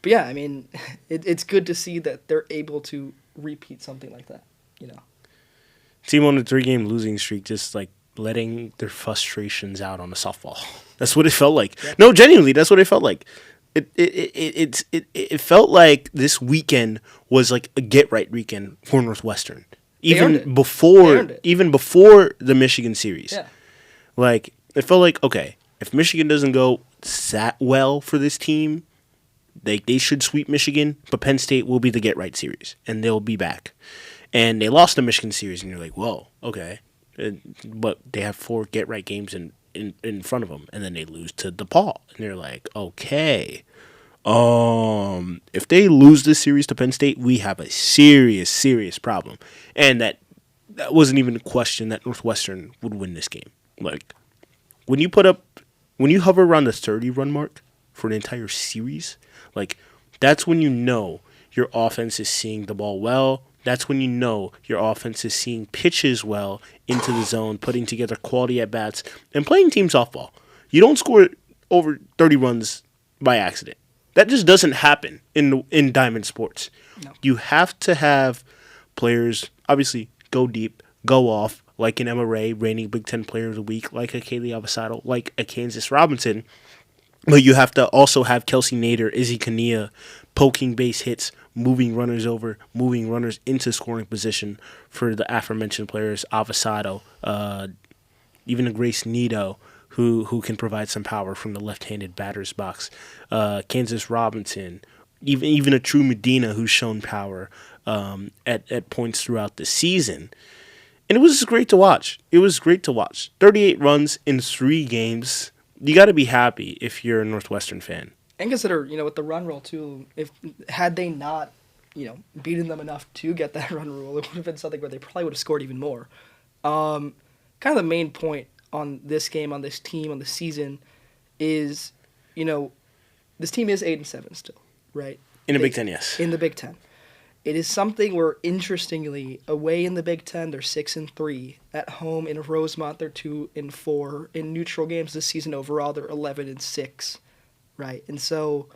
yeah, I mean, it's good to see that they're able to repeat something like that, you know. Team on a 3-game losing streak, just like letting their frustrations out on the softball. That's what it felt like. Yeah. No, genuinely, that's what it felt like. It felt like this weekend was like a get right weekend for Northwestern. Even before the Michigan series. Yeah. Like it felt like, okay, if Michigan doesn't go that well for this team, they should sweep Michigan, but Penn State will be the get right series and they'll be back. And they lost the Michigan series, and you're like, whoa, okay. But they have 4 get-right games in front of them, and then they lose to DePaul. And they're like, okay, if they lose this series to Penn State, we have a serious, serious problem. And that wasn't even a question that Northwestern would win this game. Like, when you hover around the 30-run mark for an entire series, like, that's when you know your offense is seeing the ball well. That's when you know your offense is seeing pitches well into the zone, putting together quality at-bats, and playing team softball. You don't score over 30 runs by accident. That just doesn't happen in diamond sports. No. You have to have players, obviously, go deep, go off, like an MRA, reigning Big Ten Player of the Week, like a Kaylee Avasado, like a Kansas Robinson. But you have to also have Kelsey Nader, Izzy Kania, poking base hits, moving runners over, moving runners into scoring position for the aforementioned players, Avasado, even a Grace Nito, who can provide some power from the left-handed batter's box, Kansas Robinson, even a True Medina who's shown power at points throughout the season. And it was just great to watch. 38 runs in 3 games. You got to be happy if you're a Northwestern fan. And consider, you know, with the run rule, too, had they not, you know, beaten them enough to get that run rule, it would have been something where they probably would have scored even more. Kind of the main point on this game, on this team, on the season is, you know, this team is 8-7 still, right? In the Big Ten, yes. In the Big Ten. It is something where, interestingly, away in the Big Ten, they're 6-3. At home in Rosemont, they're 2-4. In neutral games this season overall, they're 11-6. Right, and so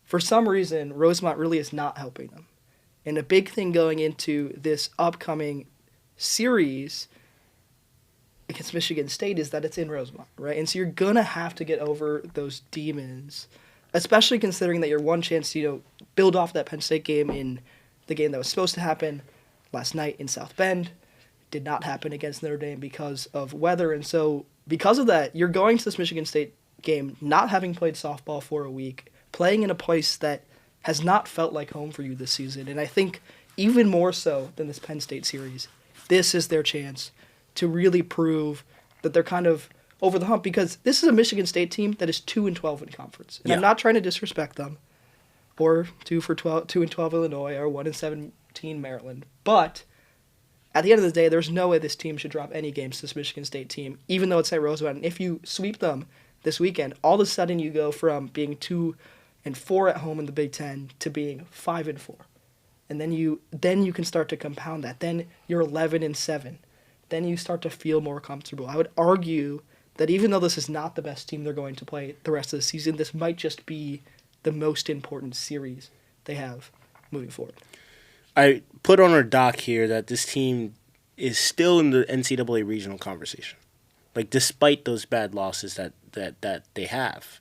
for some reason, Rosemont really is not helping them. And a big thing going into this upcoming series against Michigan State is that it's in Rosemont, right? And so you're going to have to get over those demons, especially considering that your one chance to, you know, build off that Penn State game in the game that was supposed to happen last night in South Bend did not happen against Notre Dame because of weather. And so because of that, you're going to this Michigan State game not having played softball for a week, playing in a place that has not felt like home for you this season. And I think even more so than this Penn State series, this is their chance to really prove that they're kind of over the hump, because this is a Michigan State team that is 2-12 in conference. And I'm not trying to disrespect them, or 2-12 Illinois, or 1-17 Maryland. But at the end of the day, there's no way this team should drop any games to this Michigan State team, even though it's at Roosevelt. And if you sweep them this weekend, all of a sudden you go from being 2-4 at home in the Big Ten to being 5-4. And then you can start to compound that. Then you're 11-7. Then you start to feel more comfortable. I would argue that even though this is not the best team they're going to play the rest of the season, this might just be the most important series they have moving forward. I put on our doc here that this team is still in the NCAA regional conversation, like despite those bad losses that they have.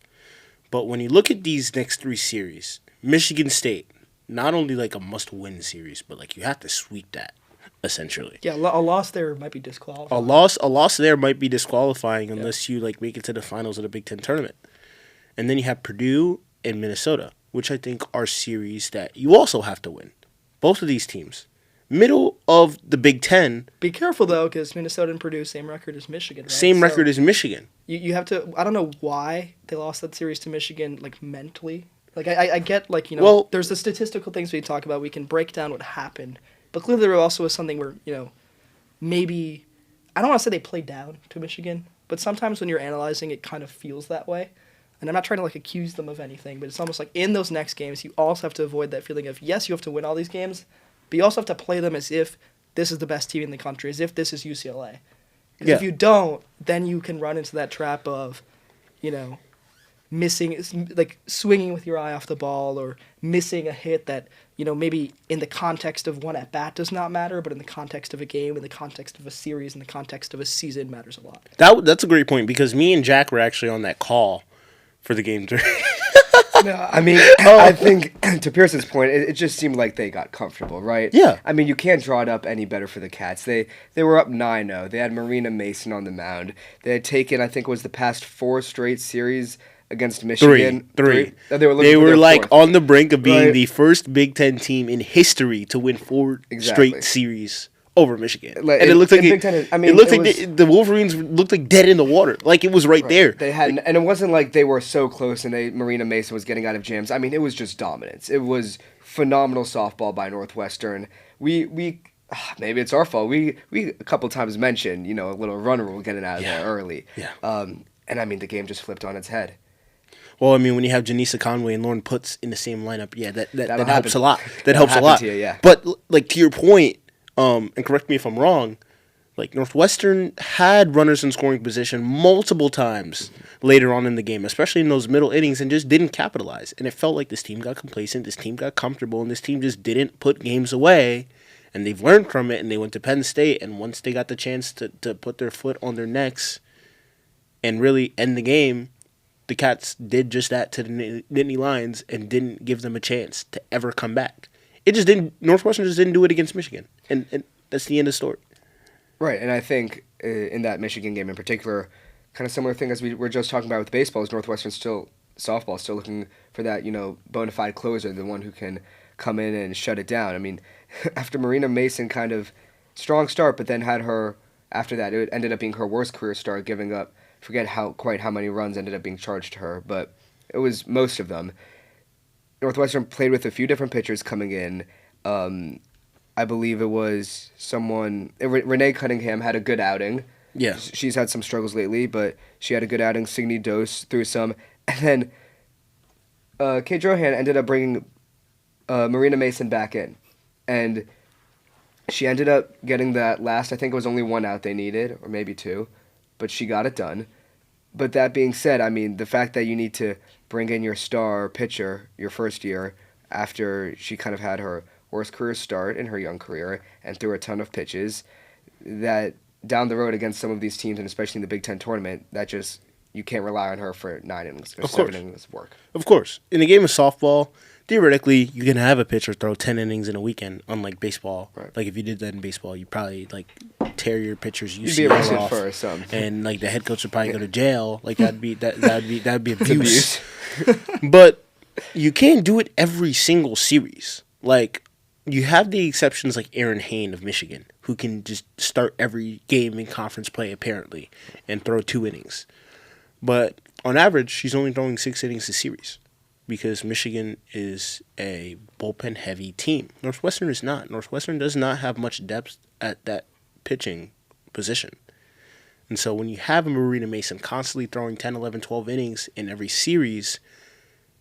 But when you look at these next 3 series, Michigan State, not only like a must-win series, but like you have to sweep that, essentially. Yeah, a loss there might be disqualifying. A loss there might be disqualifying unless you like make it to the finals of the Big Ten tournament. And then you have Purdue and Minnesota, which I think are series that you also have to win. Both of these teams. Middle of the Big Ten. Be careful, though, because Minnesota and Purdue, same record as Michigan, right? Same record as Michigan. You have to... I don't know why they lost that series to Michigan, like, mentally. Like, I get, like, there's the statistical things we talk about. We can break down what happened. But clearly there also was something where, maybe... I don't want to say they played down to Michigan, but sometimes when you're analyzing, it kind of feels that way. And I'm not trying to, like, accuse them of anything, but it's almost like in those next games, you also have to avoid that feeling of, yes, you have to win all these games, but you also have to play them as if this is the best team in the country, as if this is UCLA. Because if you don't, then you can run into that trap of, missing, like, swinging with your eye off the ball, or missing a hit that, maybe in the context of one at-bat does not matter, but in the context of a game, in the context of a series, in the context of a season matters a lot. That's a great point, because me and Jack were actually on that call for the game. No, I mean, I think, to Pierson's point, it just seemed like they got comfortable, right? Yeah. I mean, you can't draw it up any better for the Cats. They were up 9-0. They had Marina Mason on the mound. They had taken, I think it was the past 4 straight series against Michigan. Three. They were like fourth. on the brink of being the first Big Ten team in history to win 4 straight series over Michigan. And it looked like the Wolverines looked like dead in the water. Like it was right there. They had, and it wasn't like they were so close and Marina Mason was getting out of jams. I mean, it was just dominance. It was phenomenal softball by Northwestern. We maybe it's our fault. We a couple times mentioned, a little run rule getting out of there early. Yeah. And I mean, the game just flipped on its head. Well, I mean, when you have Janisa Conway and Lauren Putz in the same lineup, that helps a lot. That helps a lot. To you, yeah. But like to your point, and correct me if I'm wrong, like Northwestern had runners in scoring position multiple times later on in the game, especially in those middle innings, and just didn't capitalize. And it felt like this team got complacent, this team got comfortable, and this team just didn't put games away. And they've learned from it, and they went to Penn State, and once they got the chance to put their foot on their necks and really end the game, the Cats did just that to the Nittany Lions and didn't give them a chance to ever come back. It just didn't. Northwestern just didn't do it against Michigan, and that's the end of the story. Right, and I think in that Michigan game in particular, kind of similar thing as we were just talking about with baseball, is Northwestern softball still looking for that bona fide closer, the one who can come in and shut it down. I mean, after Marina Mason kind of strong start, but then had her after that, it ended up being her worst career start, giving up. Forget how many runs ended up being charged to her, but it was most of them. Northwestern played with a few different pitchers coming in. I believe it was Renee Cunningham had a good outing. Yeah. She's had some struggles lately, but she had a good outing. Signe Dose threw some. And then Kate Drohan ended up bringing Marina Mason back in. And she ended up getting that last, I think it was only 1 out they needed, or maybe 2. But she got it done. But that being said, I mean, the fact that you need to bring in your star pitcher your first year after she kind of had her worst career start in her young career and threw a ton of pitches, that down the road against some of these teams, and especially in the Big Ten tournament, that just, you can't rely on her for 9 innings or 7 innings of work. Of course. In the game of softball, theoretically, you can have a pitcher throw 10 innings in a weekend, unlike baseball. Right. Like, if you did that in baseball, you'd probably, tear your pitcher's You'd be UCL arrested off. for something. And, the head coach would probably go to jail. Like, that'd be abuse. But you can't do it every single series. Like, you have the exceptions like Aaron Hayne of Michigan, who can just start every game in conference play apparently and throw 2 innings. But on average, she's only throwing 6 innings a series because Michigan is a bullpen-heavy team. Northwestern is not. Northwestern does not have much depth at that pitching position. And so when you have a Marina Mason constantly throwing 10, 11, 12 innings in every series,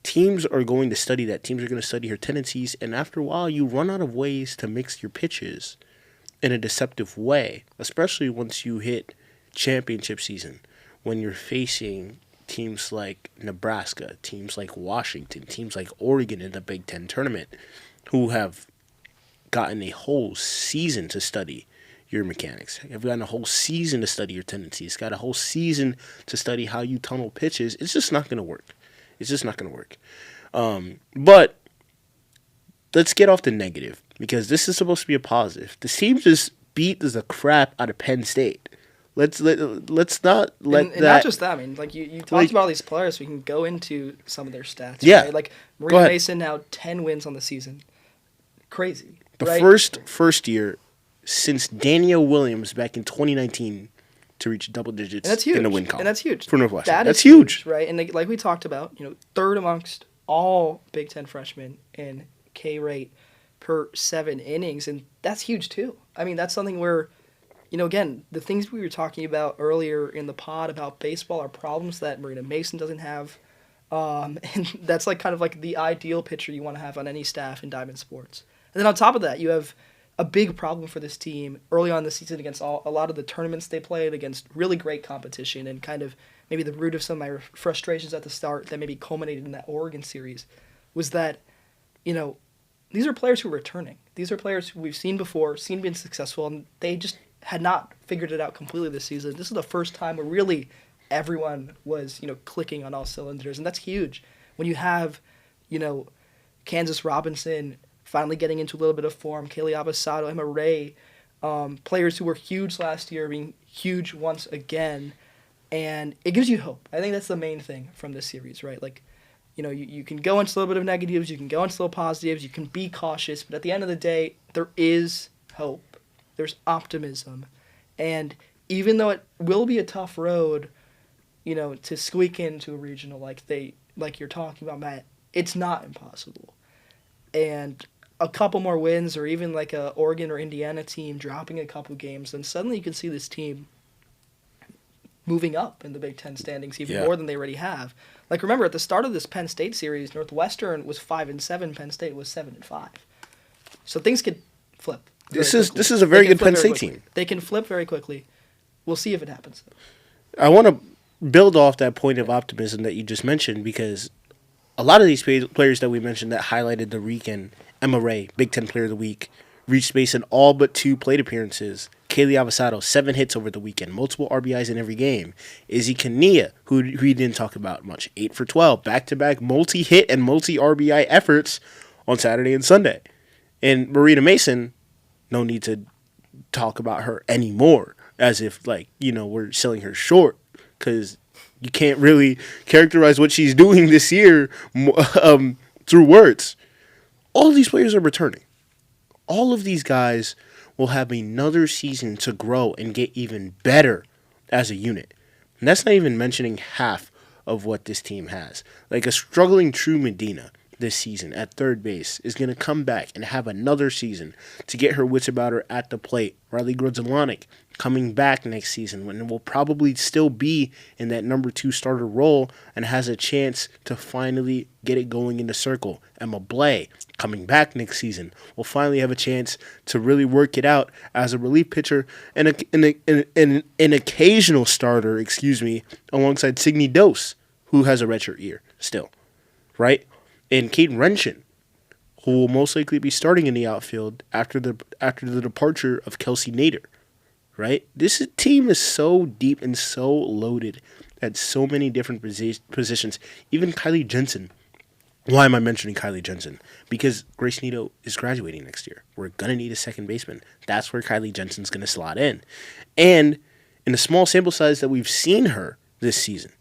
teams are going to study that. Teams are going to study her tendencies, and after a while, you run out of ways to mix your pitches in a deceptive way, especially once you hit championship season, when you're facing teams like Nebraska, teams like Washington, teams like Oregon in the Big Ten tournament, who have gotten a whole season to study your mechanics. Have gotten a whole season to study your tendencies. Got a whole season to study how you tunnel pitches. It's just not going to work. It's just not going to work. But let's get off the negative, because this is supposed to be a positive. The team just beat the crap out of Penn State. Let's not let and that. Not just that. I mean, like you talked about all these players. We can go into some of their stats. Yeah. Right? Like Marina Mason now 10 wins on the season. Crazy. The right? first year since Danielle Williams back in 2019 to reach double digits in the win column. And that's huge. For Northwestern. That's huge. Right? And like we talked about, third amongst all Big Ten freshmen in K rate per 7 innings. And that's huge too. I mean, that's something where, again, the things we were talking about earlier in the pod about baseball are problems that Marina Mason doesn't have. And that's like kind of like the ideal pitcher you want to have on any staff in Diamond Sports. And then on top of that, you have a big problem for this team early on in the season against a lot of the tournaments they played against really great competition, and kind of maybe the root of some of my frustrations at the start that maybe culminated in that Oregon series was that, these are players who are returning. These are players who we've seen before, seen being successful, and they just had not figured it out completely this season. This is the first time where really everyone was, clicking on all cylinders, and that's huge. When you have, Kansas Robinson finally getting into a little bit of form, Kaylee Abasato, Emma Ray, players who were huge last year being huge once again, and it gives you hope. I think that's the main thing from this series, right? Like, you can go into a little bit of negatives, you can go into a little positives, you can be cautious, but at the end of the day, there is hope. There's optimism. And even though it will be a tough road, to squeak into a regional like you're talking about, Matt, it's not impossible. And a couple more wins, or even like a Oregon or Indiana team dropping a couple games, then suddenly you can see this team moving up in the Big Ten standings even more than they already have. Like, remember, at the start of this Penn State series, Northwestern was 5-7, Penn State was 7-5. So things could flip. This is a very good Penn State team. They can flip very quickly. We'll see if it happens. I want to build off that point of optimism that you just mentioned, because a lot of these players that we mentioned that highlighted the weekend, Emma Ray, Big Ten Player of the Week, reached base in all but 2 plate appearances. Kaylee Abasato, 7 hits over the weekend, multiple RBIs in every game. Izzy Kania, who we didn't talk about much, 8 for 12, back-to-back multi-hit and multi-RBI efforts on Saturday and Sunday. And Marina Mason, no need to talk about her anymore, as if, we're selling her short, because you can't really characterize what she's doing this year through words. All of these players are returning. All of these guys will have another season to grow and get even better as a unit. And that's not even mentioning half of what this team has. Like a struggling True Medina this season at third base is going to come back and have another season to get her wits about her at the plate. Riley Grudzielanek coming back next season when will probably still be in that number 2 starter role and has a chance to finally get it going in the circle. Emma Blay coming back next season will finally have a chance to really work it out as a relief pitcher and an occasional starter, alongside Signe Dose, who has a redshirt year still, right? And Kate Renshin, who will most likely be starting in the outfield after the departure of Kelsey Nader. Right? This team is so deep and so loaded at so many different positions. Even Kylie Jensen. Why am I mentioning Kylie Jensen? Because Grace Nito is graduating next year. We're going to need a second baseman. That's where Kylie Jensen's going to slot in. And in the small sample size that we've seen her this season,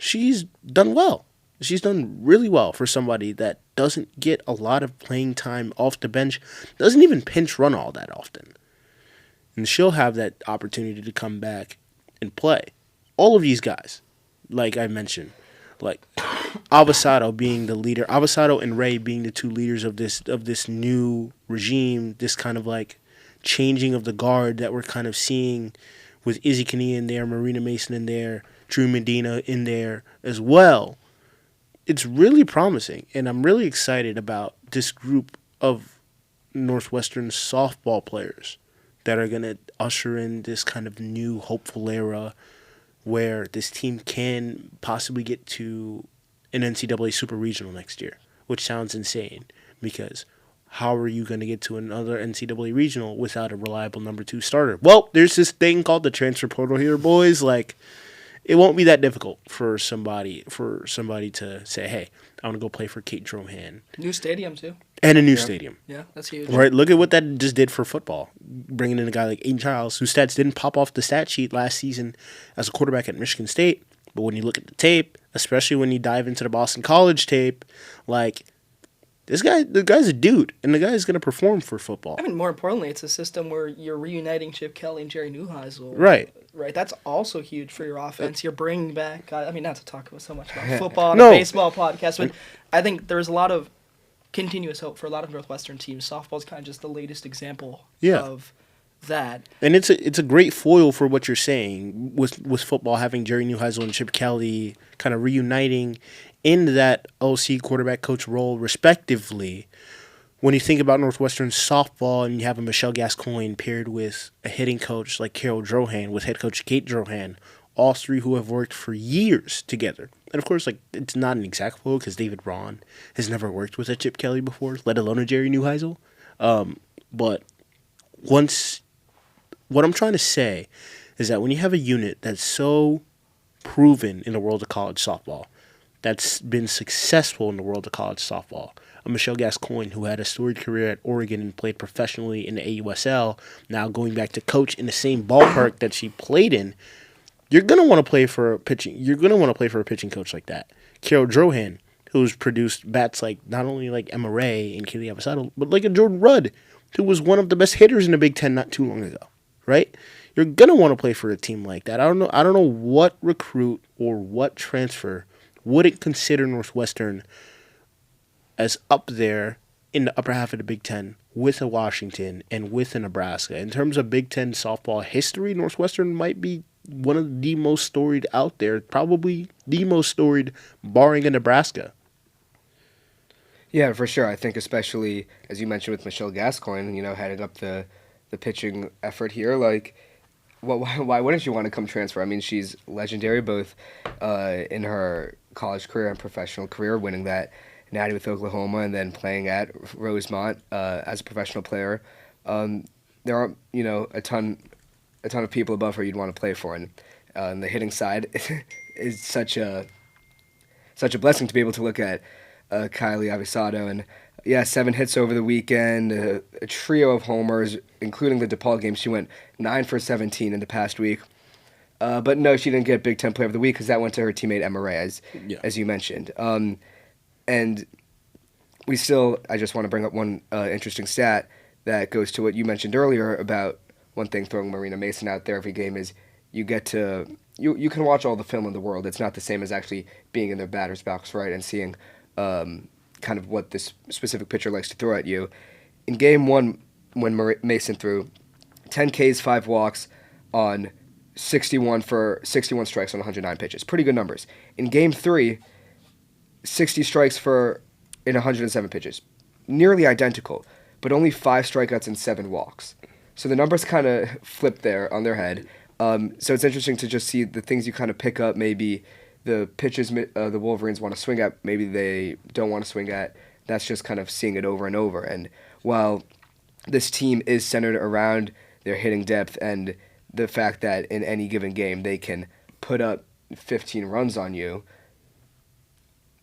she's done well. She's done really well for somebody that doesn't get a lot of playing time off the bench, doesn't even pinch run all that often. And she'll have that opportunity to come back and play. All of these guys, like I mentioned, like Avasado being the leader, Avasado and Ray being the two leaders of this new regime, this kind of like changing of the guard that we're kind of seeing with Izzy Kania in there, Marina Mason in there, Drew Medina in there as well. It's really promising, and I'm really excited about this group of Northwestern softball players that are going to usher in this kind of new hopeful era where this team can possibly get to an NCAA Super Regional next year, which sounds insane because how are you going to get to another NCAA Regional without a reliable number 2 starter? Well, there's this thing called the transfer portal here, boys. Like, it won't be that difficult for somebody to say, hey, I want to go play for Kate Drohan. New stadium, too. And a new stadium. Yeah, that's huge. Right, look at what that just did for football. Bringing in a guy like Aiden Childs, whose stats didn't pop off the stat sheet last season as a quarterback at Michigan State. But when you look at the tape, especially when you dive into the Boston College tape, like, the guy's a dude, and the guy's going to perform for football. I mean, more importantly, it's a system where you're reuniting Chip Kelly and Jerry Neuheisel. Right. Right, that's also huge for your offense. You're bringing back, I mean, not to talk so much about football on No. a baseball podcast, but I think there's a lot of continuous hope for a lot of Northwestern teams. Softball's kind of just the latest example of that. And it's a great foil for what you're saying with football, having Jerry Neuheisel and Chip Kelly kind of reuniting in that OC quarterback coach role, respectively. When you think about Northwestern softball and you have a Michelle Gascoigne paired with a hitting coach like Kate Drohan, with head coach Kate Drohan, all three who have worked for years together. And of course, like, it's not an exact quote because David Ron has never worked with a Chip Kelly before, let alone a Jerry Neuheisel. But what I'm trying to say is that when you have a unit that's so proven in the world of college softball, that's been successful in the world of college softball, a Michelle Gascoigne who had a storied career at Oregon and played professionally in the AUSL, now going back to coach in the same ballpark that she played in, you're gonna want to play for a pitching. You're gonna want to play for a pitching coach like that. Carol Drohan, who's produced bats like not only like Emma Ray and Kaylee Avasado, but like a Jordan Rudd, who was one of the best hitters in the Big Ten not too long ago. Right? You're gonna want to play for a team like that. I don't know what recruit or what transfer wouldn't consider Northwestern as up there in the upper half of the Big Ten with a Washington and with a Nebraska. In terms of Big Ten softball history, Northwestern might be one of the most storied out there, probably the most storied, barring a Nebraska. Yeah, for sure. I think especially, as you mentioned with Michelle Gascoigne, heading up the pitching effort here, like, why wouldn't you want to come transfer? I mean, she's legendary both in her college career and professional career, winning that Natty with Oklahoma and then playing at Rosemont as a professional player. There are, a ton of people above her you'd want to play for, and the hitting side is such a blessing to be able to look at Kylie Avasado, and 7 hits over the weekend, a trio of homers, including the DePaul game. She went 9 for 17 in the past week. But no, she didn't get Big Ten Player of the Week because that went to her teammate Emma Ray, as you mentioned. And I just want to bring up one interesting stat that goes to what you mentioned earlier about one thing throwing Marina Mason out there every game is you get to, you can watch all the film in the world. It's not the same as actually being in their batter's box, right, and seeing kind of what this specific pitcher likes to throw at you. In game 1, when Mason threw 10 Ks, 5 walks on 61 strikes on 109 pitches. Pretty good numbers. In game 3, 60 strikes in 107 pitches. Nearly identical, but only 5 strikeouts and 7 walks. So the numbers kind of flip there on their head. So it's interesting to just see the things you kind of pick up, maybe the pitches the Wolverines want to swing at, maybe they don't want to swing at. That's just kind of seeing it over and over. And while this team is centered around their hitting depth and the fact that in any given game they can put up 15 runs on you,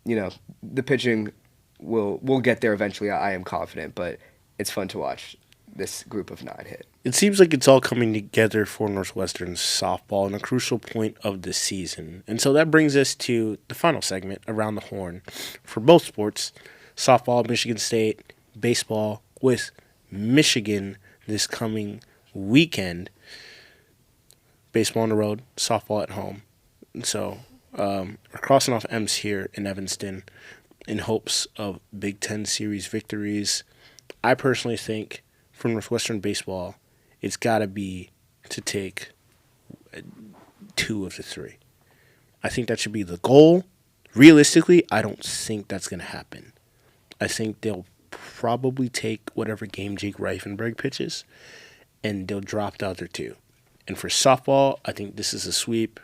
the pitching will get there eventually. I am confident, but it's fun to watch this group of 9 hit. It seems like it's all coming together for Northwestern softball in a crucial point of the season. And so that brings us to the final segment, Around the Horn, for both sports. softball, Michigan State, baseball with Michigan this coming weekend. Baseball on the road, softball at home. So we're crossing off M's here in Evanston in hopes of Big Ten series victories. I personally think for Northwestern baseball, it's got to be to take 2 of the 3. I think that should be the goal. Realistically, I don't think that's going to happen. I think they'll probably take whatever game Jake Reifenberg pitches, and they'll drop the other 2. And for softball, I think this is a sweep.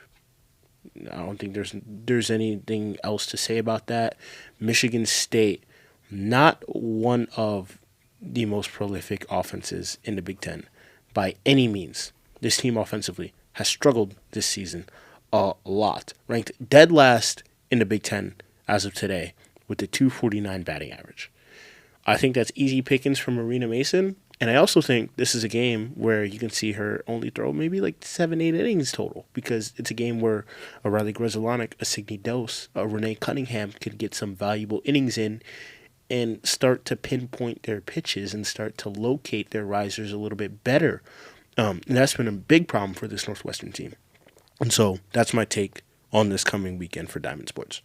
I don't think there's anything else to say about that. Michigan State, not one of the most prolific offenses in the Big Ten by any means. This team offensively has struggled this season a lot. Ranked dead last in the Big Ten as of today with a .249 batting average. I think that's easy pickings from Marina Mason. And I also think this is a game where you can see her only throw maybe like 7-8 innings total, because it's a game where a Riley Grzelanic, a Signe Dose, a Renee Cunningham could get some valuable innings in and start to pinpoint their pitches and start to locate their risers a little bit better. And that's been a big problem for this Northwestern team. And so that's my take on this coming weekend for Diamond Sports.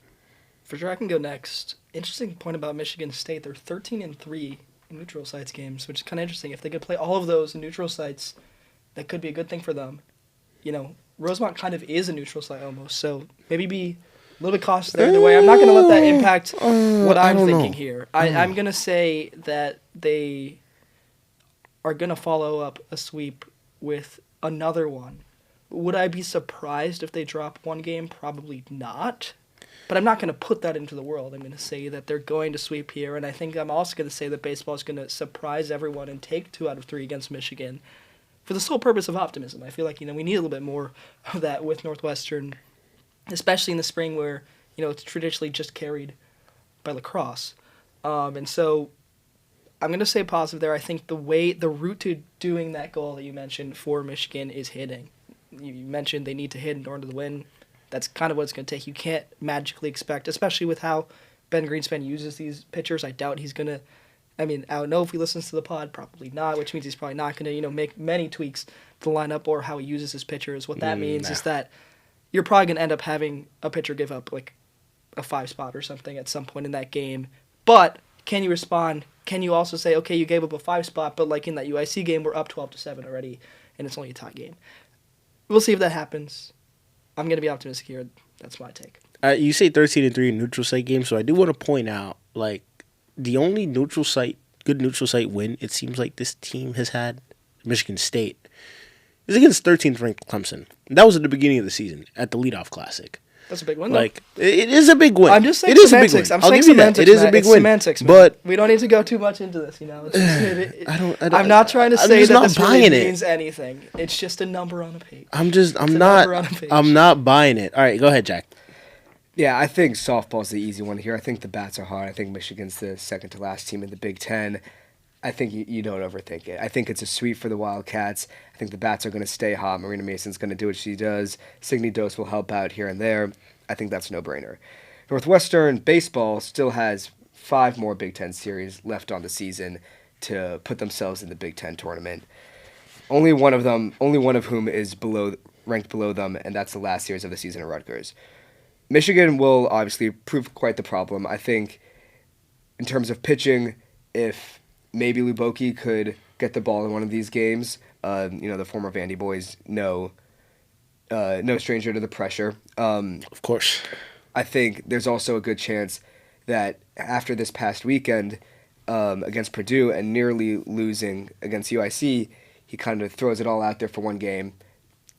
For sure, I can go next. Interesting point about Michigan State. They're 13-3 in neutral sites games, which is kind of interesting. If they could play all of those in neutral sites, that could be a good thing for them. You know, Rosemont kind of is a neutral site almost, so maybe be a little bit cautious there. Either way, I'm not going to let that impact what I'm thinking here. I'm going to say that they are going to follow up a sweep with another one. Would I be surprised if they drop one game? Probably not. But I'm not going to put that into the world. I'm going to say that they're going to sweep here, and I think I'm also going to say that baseball is going to surprise everyone and take 2 out of 3 against Michigan for the sole purpose of optimism. I feel like, we need a little bit more of that with Northwestern, especially in the spring where, it's traditionally just carried by lacrosse. And so I'm going to say positive there. I think the route to doing that goal that you mentioned for Michigan is hitting. You mentioned they need to hit in order to win. That's kind of what it's going to take. You can't magically expect, especially with how Ben Greenspan uses these pitchers. I doubt he's going to, I don't know if he listens to the pod, probably not, which means he's probably not going to, make many tweaks to the lineup or how he uses his pitchers. What that means is that you're probably going to end up having a pitcher give up like a 5 spot or something at some point in that game. But can you respond? Can you also say, okay, you gave up a 5 spot, but like in that UIC game, we're up 12-7 already, and it's only a tie game. We'll see if that happens. I'm going to be optimistic here. That's my take. You say 13-3 in neutral site games, so I do want to point out, the only good neutral site win it seems like this team has had, Michigan State, is against 13th ranked Clemson. That was at the beginning of the season at the leadoff classic. That's a big win, though. It is a big win. I'm just saying it semantics. Is a big win. I'm saying semantics. It is a big win. Semantics, man. But we don't need to go too much into this. It's just, I'm not trying to say that this really it. means anything. It's just a number on a page. I'm not buying it. All right, go ahead, Jack. Yeah, I think softball's the easy one here. I think the bats are hard. I think Michigan's the second to last team in the Big Ten. I think you don't overthink it. I think it's a sweep for the Wildcats. I think the bats are going to stay hot. Marina Mason's going to do what she does. Signe Dose will help out here and there. I think that's a no-brainer. Northwestern baseball still has 5 more Big Ten series left on the season to put themselves in the Big Ten tournament. Only one of whom is ranked below them, and that's the last series of the season at Rutgers. Michigan will obviously prove quite the problem. I think in terms of pitching, if maybe Luboki could get the ball in one of these games, the former Vandy boys know no stranger to the pressure. Of course. I think there's also a good chance that after this past weekend against Purdue and nearly losing against UIC, he kind of throws it all out there for one game,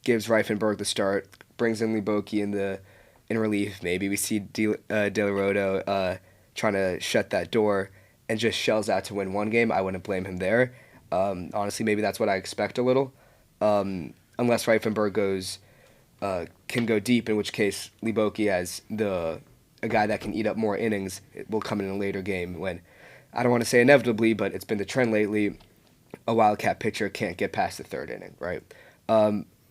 gives Reifenberg the start, brings in Luboki in relief. Maybe we see De La Roto trying to shut that door and just shells out to win one game. I wouldn't blame him there. Honestly, maybe that's what I expect a little, unless Reifenberg can go deep, in which case Luboki as a guy that can eat up more innings will come in a later game when, I don't want to say inevitably, but it's been the trend lately, a Wildcat pitcher can't get past the 3rd inning, right?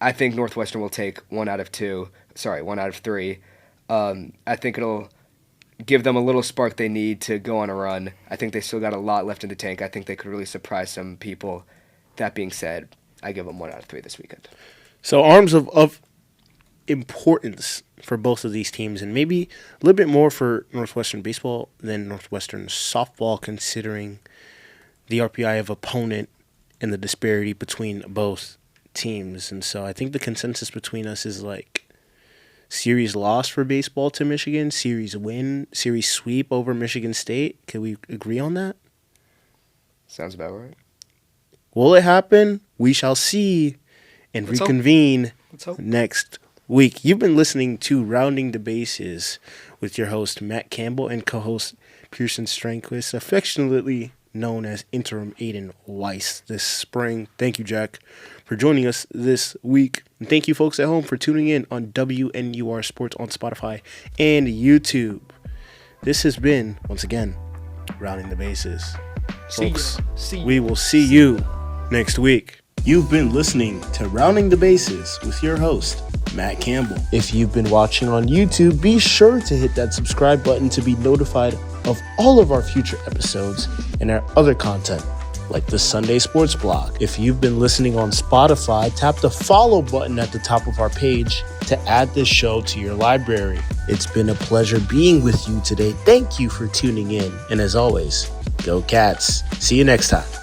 I think Northwestern will take 1 out of 3. I think it'll give them a little spark they need to go on a run. I think they still got a lot left in the tank. I think they could really surprise some people. That being said, I give them 1 out of 3 this weekend. So arms of importance for both of these teams, and maybe a little bit more for Northwestern baseball than Northwestern softball, considering the RPI of opponent and the disparity between both teams. And so I think the consensus between us is like series loss for baseball to Michigan, series win, series sweep over Michigan State. Can we agree on that? Sounds about right. Will it happen? We shall see and Let's reconvene hope. next week. You've been listening to Rounding the Bases with your host, Matt Campbell, and co-host Pierson Strandquist, affectionately known as Interim Aiden Weiss this spring. Thank you, Jack, for joining us this week. And thank you, folks at home, for tuning in on WNUR Sports on Spotify and YouTube. This has been, once again, Rounding the Bases. Folks, we will see you next week. You've been listening to Rounding the Bases with your host, Matt Campbell. If you've been watching on YouTube, be sure to hit that subscribe button to be notified of all of our future episodes and our other content, like the Sunday Sports Blog. If you've been listening on Spotify, tap the follow button at the top of our page to add this show to your library. It's been a pleasure being with you today. Thank you for tuning in. And as always, go Cats. See you next time.